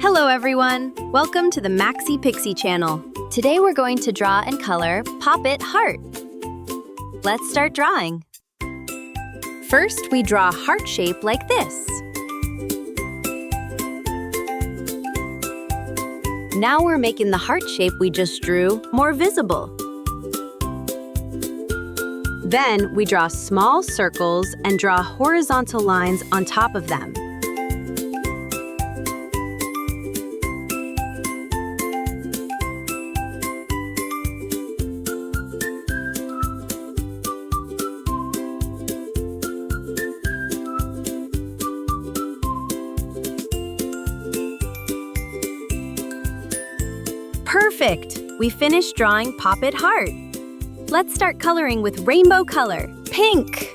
Hello everyone! Welcome to the Maxi Pixie channel. Today we're going to draw and color Pop-It Heart. Let's start drawing. First, we draw a heart shape like this. Now we're making the heart shape we just drew more visible. Then we draw small circles and draw horizontal lines on top of them. Perfect! We finished drawing Pop-It Heart. Let's start coloring with rainbow color, pink,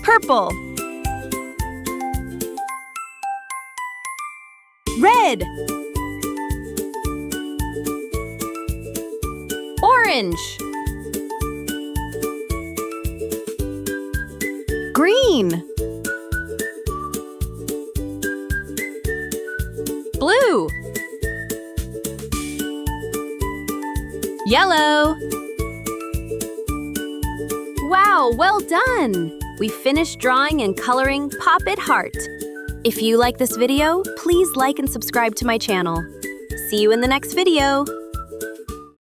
purple, red, orange, green, blue, yellow. Wow, well done! We finished drawing and coloring Pop-It Heart. If you like this video, please like and subscribe to my channel. See you in the next video.